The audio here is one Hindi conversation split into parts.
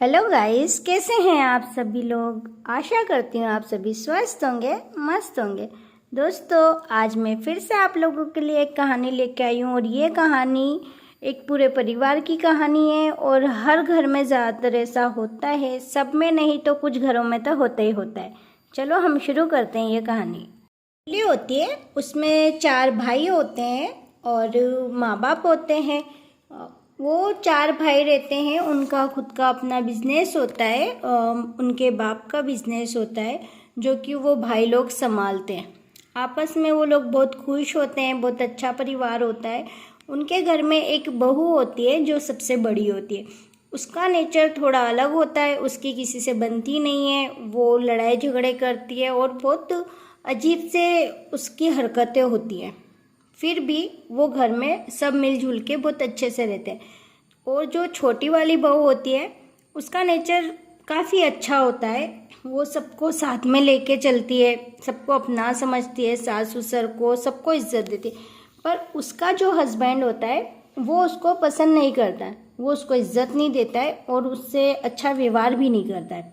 हेलो गाइस, कैसे हैं आप सभी लोग। आशा करती हूँ आप सभी स्वस्थ होंगे, मस्त होंगे। दोस्तों, आज मैं फिर से आप लोगों के लिए एक कहानी लेके आई हूँ और ये कहानी एक पूरे परिवार की कहानी है और हर घर में ज़्यादातर ऐसा होता है, सब में नहीं तो कुछ घरों में तो होता ही होता है। चलो हम शुरू करते हैं। ये कहानी होती है, उसमें 4 भाई होते हैं और माँ बाप होते हैं। वो 4 भाई रहते हैं, उनका खुद का अपना बिजनेस होता है। उनके बाप का बिजनेस होता है जो कि वो भाई लोग संभालते हैं। आपस में वो लोग बहुत खुश होते हैं, बहुत अच्छा परिवार होता है। उनके घर में एक बहू होती है जो सबसे बड़ी होती है। उसका नेचर थोड़ा अलग होता है, उसकी किसी से बनती नहीं है, वो लड़ाई झगड़े करती है और बहुत अजीब से उसकी हरकतें होती हैं। फिर भी वो घर में सब मिलजुल के बहुत अच्छे से रहते हैं। और जो छोटी वाली बहू होती है, उसका नेचर काफ़ी अच्छा होता है। वो सबको साथ में लेके चलती है, सबको अपना समझती है, सास ससुर को सबको इज्जत देती है। पर उसका जो हस्बैंड होता है वो उसको पसंद नहीं करता है, वो उसको इज्जत नहीं देता है और उससे अच्छा व्यवहार भी नहीं करता है।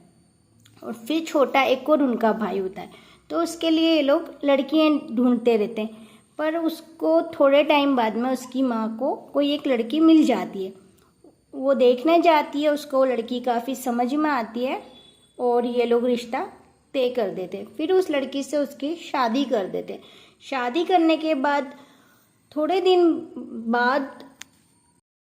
और फिर छोटा एक और उनका भाई होता है, तो उसके लिए ये लोग लड़कियां ढूंढते रहते हैं। पर उसको थोड़े टाइम बाद में उसकी माँ को कोई एक लड़की मिल जाती है। वो देखने जाती है, उसको वो लड़की काफ़ी समझ में आती है और ये लोग रिश्ता तय कर देते हैं। फिर उस लड़की से उसकी शादी कर देते हैं। शादी करने के बाद थोड़े दिन बाद,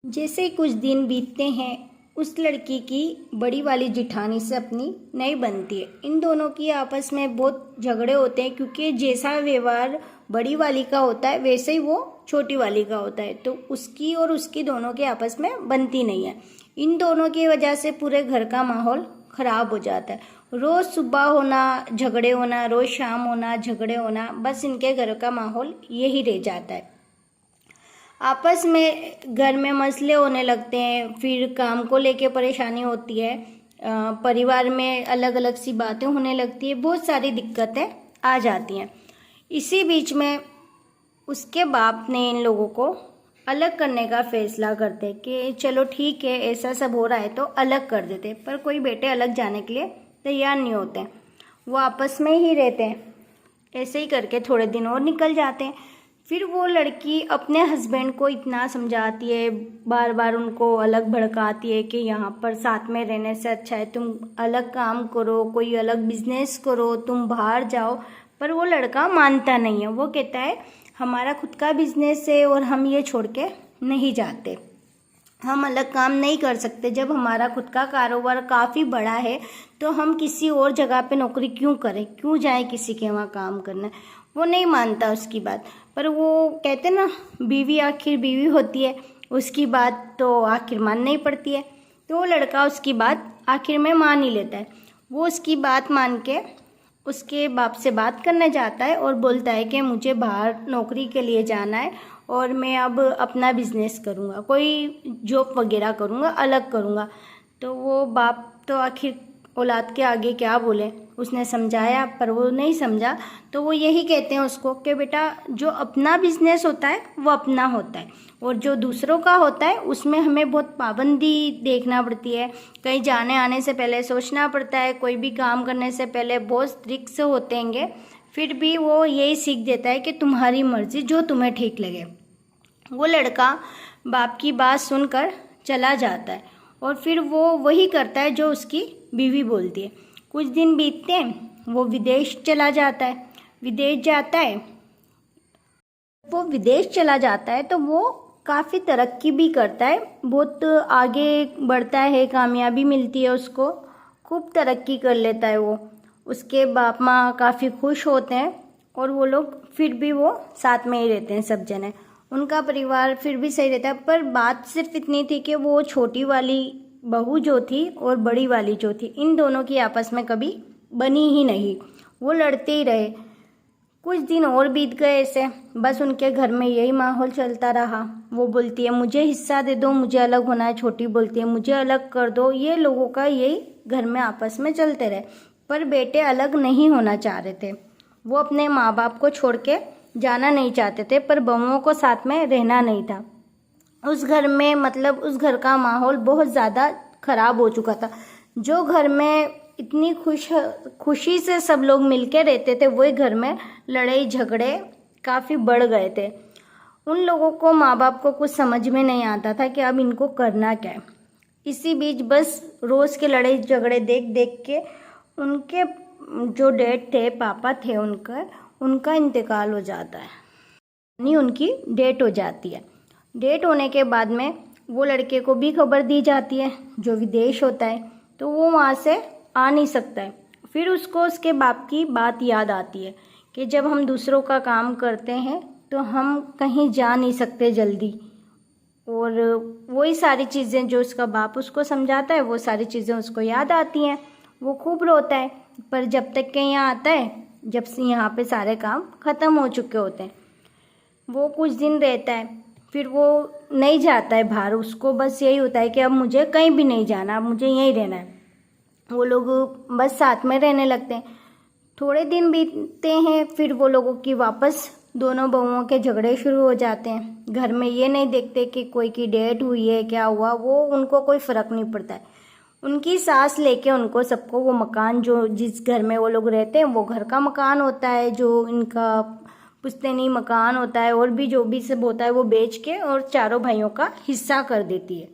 जैसे कुछ दिन बीतते हैं, उस लड़की की बड़ी वाली जिठानी से अपनी नई बनती है। इन दोनों की आपस में बहुत झगड़े होते हैं, क्योंकि जैसा व्यवहार बड़ी वाली का होता है वैसे ही वो छोटी वाली का होता है। तो उसकी और उसकी दोनों के आपस में बनती नहीं है। इन दोनों की वजह से पूरे घर का माहौल खराब हो जाता है। रोज़ सुबह होना झगड़े होना, रोज़ शाम होना झगड़े होना, बस इनके घर का माहौल यही रह जाता है। आपस में घर में मसले होने लगते हैं, फिर काम को लेके परेशानी होती है, परिवार में अलग अलग सी बातें होने लगती है, बहुत सारी दिक्कतें आ जाती हैं। इसी बीच में उसके बाप ने इन लोगों को अलग करने का फैसला करते कि चलो ठीक है, ऐसा सब हो रहा है तो अलग कर देते। पर कोई बेटे अलग जाने के लिए तैयार नहीं होते, वो आपस में ही रहते हैं। ऐसे ही करके थोड़े दिन और निकल जाते हैं। फिर वो लड़की अपने हस्बैंड को इतना समझाती है, बार बार उनको अलग भड़काती है कि यहाँ पर साथ में रहने से अच्छा है तुम अलग काम करो, कोई अलग बिजनेस करो, तुम बाहर जाओ। पर वो लड़का मानता नहीं है। वो कहता है हमारा खुद का बिजनेस है और हम ये छोड़ के नहीं जाते, हम अलग काम नहीं कर सकते। जब हमारा खुद का कारोबार काफ़ी बड़ा है तो हम किसी और जगह पे नौकरी क्यों करें, क्यों जाएं किसी के वहाँ काम करना। वो नहीं मानता उसकी बात। पर वो कहते ना, बीवी आखिर बीवी होती है, उसकी बात तो आखिर माननी ही पड़ती है। तो वो लड़का उसकी बात आखिर में मान ही लेता है। वो उसकी बात मान के उसके बाप से बात करने जाता है और बोलता है कि मुझे बाहर नौकरी के लिए जाना है और मैं अब अपना बिजनेस करूँगा, कोई जॉब वगैरह करूँगा, अलग करूँगा। तो वो बाप तो आखिर औलाद के आगे क्या बोले, उसने समझाया पर वो नहीं समझा। तो वो यही कहते हैं उसको कि बेटा, जो अपना बिजनेस होता है वो अपना होता है और जो दूसरों का होता है उसमें हमें बहुत पाबंदी देखना पड़ती है। कहीं जाने आने से पहले सोचना पड़ता है, कोई भी काम करने से पहले बहुत रिस्क होते हैं। फिर भी वो यही सीख देता है कि तुम्हारी मर्जी, जो तुम्हें ठीक लगे। वो लड़का बाप की बात सुनकर चला जाता है और फिर वो वही करता है जो उसकी बीवी बोलती है। कुछ दिन बीतते हैं, वो विदेश चला जाता है। वो विदेश चला जाता है तो वो काफ़ी तरक्की भी करता है, बहुत आगे बढ़ता है, कामयाबी मिलती है उसको, खूब तरक्की कर लेता है वो। उसके बाप माँ काफ़ी खुश होते हैं और वो लोग फिर भी वो साथ में ही रहते हैं सब जने। उनका परिवार फिर भी सही रहता है। पर बात सिर्फ इतनी थी कि वो छोटी वाली बहू जो थी और बड़ी वाली जो थी, इन दोनों की आपस में कभी बनी ही नहीं। वो लड़ते ही रहे। कुछ दिन और बीत गए ऐसे, बस उनके घर में यही माहौल चलता रहा। वो बोलती है मुझे हिस्सा दे दो, मुझे अलग होना है। छोटी बोलती है मुझे अलग कर दो। ये लोगों का यही घर में आपस में चलते रहे। पर बेटे अलग नहीं होना चाह रहे थे। वो अपने माँ बाप को छोड़ के जाना नहीं चाहते थे, पर बहुओं को साथ में रहना नहीं था। उस घर में, मतलब उस घर का माहौल बहुत ज़्यादा ख़राब हो चुका था। जो घर में इतनी खुशी से सब लोग मिलके रहते थे, वही घर में लड़ाई झगड़े काफ़ी बढ़ गए थे। उन लोगों को, माँ बाप को कुछ समझ में नहीं आता था कि अब इनको करना क्या है। इसी बीच बस रोज़ के लड़ाई झगड़े देख देख के उनके जो डैड थे, पापा थे, उनका इंतकाल हो जाता है, यानी उनकी डेथ हो जाती है। डेथ होने के बाद में वो लड़के को भी खबर दी जाती है, जो विदेश होता है, तो वो वहाँ से आ नहीं सकता है। फिर उसको उसके बाप की बात याद आती है कि जब हम दूसरों का काम करते हैं तो हम कहीं जा नहीं सकते जल्दी, और वही सारी चीज़ें जो उसका बाप उसको समझाता है, वो सारी चीज़ें उसको याद आती हैं। वो खूब रोता है, पर जब तक के यहाँ आता है, जब से यहाँ पे सारे काम ख़त्म हो चुके होते हैं, वो कुछ दिन रहता है, फिर वो नहीं जाता है बाहर। उसको बस यही होता है कि अब मुझे कहीं भी नहीं जाना, अब मुझे यहीं रहना है। वो लोग बस साथ में रहने लगते हैं। थोड़े दिन बीतते हैं, फिर वो लोगों की वापस दोनों बहुओं के झगड़े शुरू हो जाते हैं। घर में ये नहीं देखते कि कोई की डेथ हुई है, क्या हुआ, वो उनको कोई फ़र्क नहीं पड़ता है। उनकी सास लेके उनको सबको वो मकान, जो जिस घर में वो लोग रहते हैं, वो घर का मकान होता है, जो इनका पुश्तैनी मकान होता है, और भी जो भी सब होता है, वो बेच के और चारों भाइयों का हिस्सा कर देती है।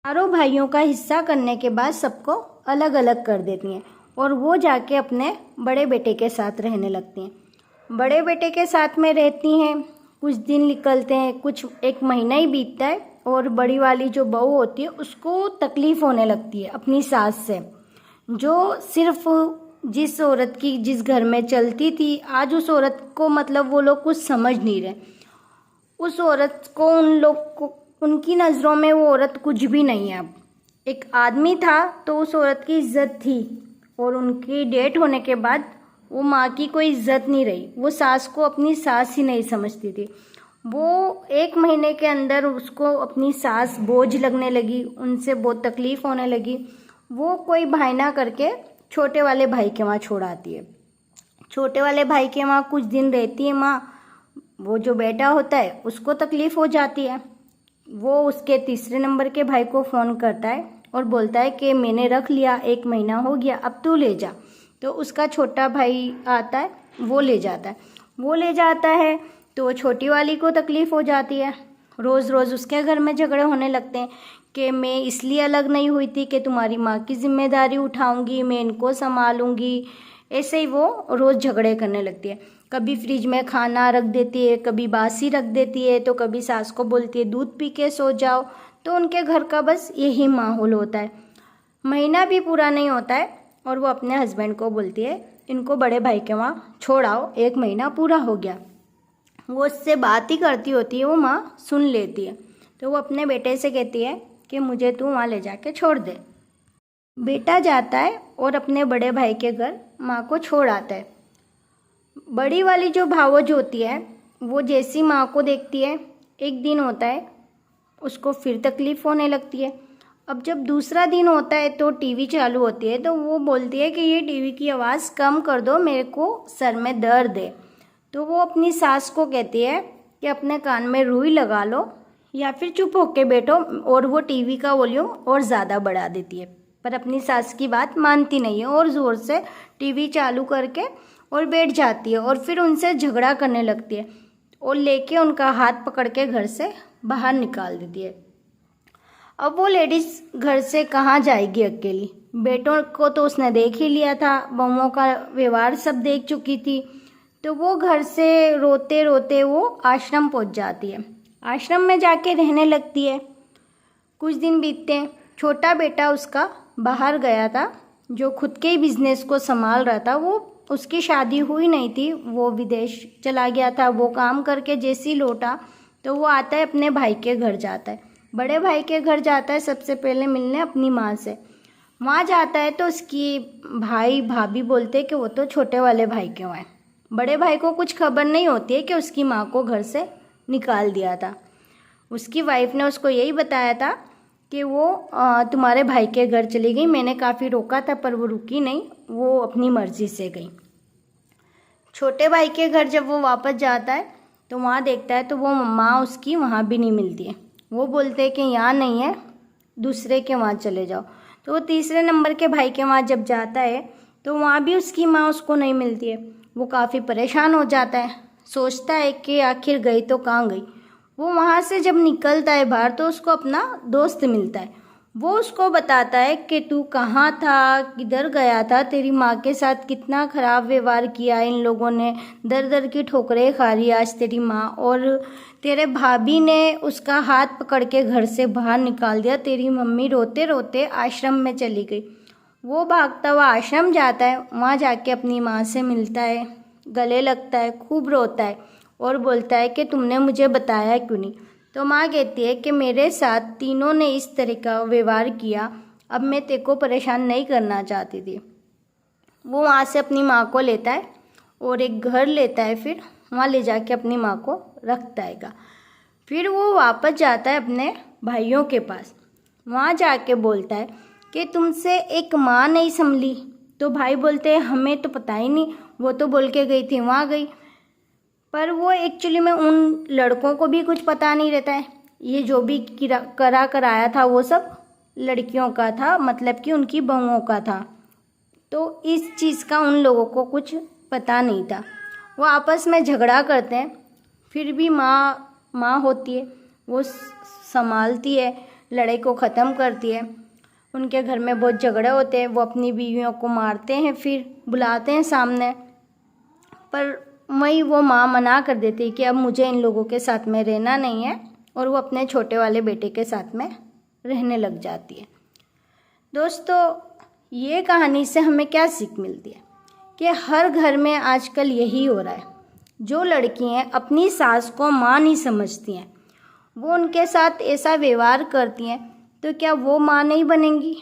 चारों भाइयों का हिस्सा करने के बाद सबको अलग अलग कर देती हैं, और वो जाके अपने बड़े बेटे के साथ रहने लगती हैं। बड़े बेटे के साथ में रहती हैं, कुछ दिन निकलते हैं, कुछ 1 महीना ही बीतता है, और बड़ी वाली जो बहू होती है उसको तकलीफ़ होने लगती है अपनी सास से, जो सिर्फ जिस औरत की जिस घर में चलती थी, आज उस औरत को मतलब वो लोग कुछ समझ नहीं रहे। उस औरत को, उन लोग को, उनकी नज़रों में वो औरत कुछ भी नहीं है। अब एक आदमी था तो उस औरत की इज्जत थी, और उनकी डेथ होने के बाद वो माँ की कोई इज्जत नहीं रही। वो सास को अपनी सास ही नहीं समझती थी। वो 1 महीने के अंदर उसको अपनी सास बोझ लगने लगी, उनसे बहुत तकलीफ़ होने लगी। वो कोई बहाना करके छोटे वाले भाई के वहाँ छोड़ आती है। छोटे वाले भाई के वहाँ कुछ दिन रहती है माँ। वो जो बेटा होता है उसको तकलीफ़ हो जाती है। वो उसके तीसरे नंबर के भाई को फ़ोन करता है और बोलता है कि मैंने रख लिया, 1 महीना हो गया, अब तू ले जा। तो उसका छोटा भाई आता है, वो ले जाता है। तो छोटी वाली को तकलीफ़ हो जाती है। रोज़ रोज़ उसके घर में झगड़े होने लगते हैं कि मैं इसलिए अलग नहीं हुई थी कि तुम्हारी माँ की जिम्मेदारी उठाऊंगी, मैं इनको संभालूंगी। ऐसे ही वो रोज़ झगड़े करने लगती है। कभी फ्रिज में खाना रख देती है, कभी बासी रख देती है, तो कभी सास को बोलती है दूध पी के सो जाओ। तो उनके घर का बस यही माहौल होता है। महीना भी पूरा नहीं होता है और वो अपने हस्बैंड को बोलती है इनको बड़े भाई के वहाँ छोड़ आओ, 1 महीना पूरा हो गया। वो उससे बात ही करती होती है, वो माँ सुन लेती है। तो वो अपने बेटे से कहती है कि मुझे तू वहाँ ले जाके छोड़ दे। बेटा जाता है और अपने बड़े भाई के घर माँ को छोड़ आता है। बड़ी वाली जो भावज होती है वो जैसी माँ को देखती है, एक दिन होता है उसको फिर तकलीफ़ होने लगती है। अब जब दूसरा दिन होता है तो टीवी चालू होती है, तो वो बोलती है कि ये टीवी की आवाज़ कम कर दो, मेरे को सर में दर्द है। तो वो अपनी सास को कहती है कि अपने कान में रुई लगा लो या फिर चुप होके बैठो, और वो टीवी का वॉल्यूम और ज़्यादा बढ़ा देती है। पर अपनी सास की बात मानती नहीं है और ज़ोर से टीवी चालू करके और बैठ जाती है, और फिर उनसे झगड़ा करने लगती है और लेके उनका हाथ पकड़ के घर से बाहर निकाल देती है। अब वो लेडीज़ घर से कहाँ जाएगी अकेली? बेटों को तो उसने देख ही लिया था, बहुओं का व्यवहार सब देख चुकी थी। तो वो घर से रोते रोते वो आश्रम पहुंच जाती है। आश्रम में जाके रहने लगती है। कुछ दिन बीतते हैं। छोटा बेटा उसका बाहर गया था, जो खुद के ही बिजनेस को संभाल रहा था। वो उसकी शादी हुई नहीं थी, वो विदेश चला गया था। वो काम करके जैसे ही लौटा तो वो आता है अपने भाई के घर जाता है, बड़े भाई के घर जाता है सबसे पहले मिलने अपनी माँ से। वहाँ जाता है तो उसकी भाई भाभी बोलते हैं कि वो तो छोटे वाले भाई के वहाँ है। बड़े भाई को कुछ खबर नहीं होती है कि उसकी माँ को घर से निकाल दिया था। उसकी वाइफ ने उसको यही बताया था कि वो तुम्हारे भाई के घर चली गई, मैंने काफ़ी रोका था पर वो रुकी नहीं, वो अपनी मर्ज़ी से गई। छोटे भाई के घर जब वो वापस जाता है तो वहाँ देखता है तो वो माँ उसकी वहाँ भी नहीं मिलती है। वो बोलते हैं कि यहाँ नहीं है, दूसरे के वहाँ चले जाओ। तो वो तीसरे नंबर के भाई के वहाँ जब जाता है तो वहाँ भी उसकी माँ उसको नहीं मिलती है। वो काफ़ी परेशान हो जाता है, सोचता है कि आखिर गई तो कहाँ गई। वो वहाँ से जब निकलता है बाहर तो उसको अपना दोस्त मिलता है। वो उसको बताता है कि तू कहाँ था, किधर गया था, तेरी माँ के साथ कितना ख़राब व्यवहार किया इन लोगों ने, दर दर की ठोकरें खा रही आज तेरी माँ, और तेरे भाभी ने उसका हाथ पकड़ के घर से बाहर निकाल दिया। तेरी मम्मी रोते रोते आश्रम में चली गई। वो भागता हुआ आश्रम जाता है, वहाँ जाके अपनी माँ से मिलता है, गले लगता है, खूब रोता है और बोलता है कि तुमने मुझे बताया क्यों नहीं। तो माँ कहती है कि मेरे साथ तीनों ने इस तरह का व्यवहार किया, अब मैं तेरे को परेशान नहीं करना चाहती थी। वो वहाँ से अपनी माँ को लेता है और एक घर लेता है, फिर वहाँ ले जाके अपनी माँ को रखता है। फिर वो वापस जाता है अपने भाइयों के पास, वहाँ जाके बोलता है कि तुमसे एक माँ नहीं संभली। तो भाई बोलते हैं हमें तो पता ही नहीं, वो तो बोल के गई थी वहाँ गई। पर वो एक्चुअली में उन लड़कों को भी कुछ पता नहीं रहता है, ये जो भी कराया था वो सब लड़कियों का था, मतलब कि उनकी बहुओं का था। तो इस चीज़ का उन लोगों को कुछ पता नहीं था। वो आपस में झगड़ा करते हैं, फिर भी माँ होती है, वो संभालती है, लड़ाई को ख़त्म करती है। उनके घर में बहुत झगड़े होते हैं, वो अपनी बीवियों को मारते हैं, फिर बुलाते हैं सामने, पर वो माँ मना कर देती है कि अब मुझे इन लोगों के साथ में रहना नहीं है, और वो अपने छोटे वाले बेटे के साथ में रहने लग जाती है। दोस्तों, ये कहानी से हमें क्या सीख मिलती है कि हर घर में आजकल यही हो रहा है। जो लड़कियां अपनी सास को माँ नहीं समझती हैं, वो उनके साथ ऐसा व्यवहार करती हैं, तो क्या वो माँ नहीं बनेंगी?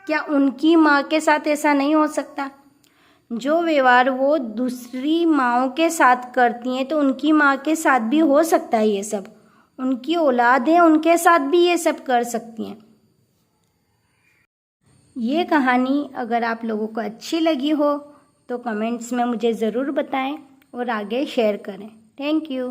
क्या उनकी माँ के साथ ऐसा नहीं हो सकता? जो व्यवहार वो दूसरी माँओं के साथ करती हैं तो उनकी माँ के साथ भी हो सकता है ये सब। उनकी औलाद है, उनके साथ भी ये सब कर सकती हैं। ये कहानी अगर आप लोगों को अच्छी लगी हो तो कमेंट्स में मुझे ज़रूर बताएं और आगे शेयर करें। Thank you.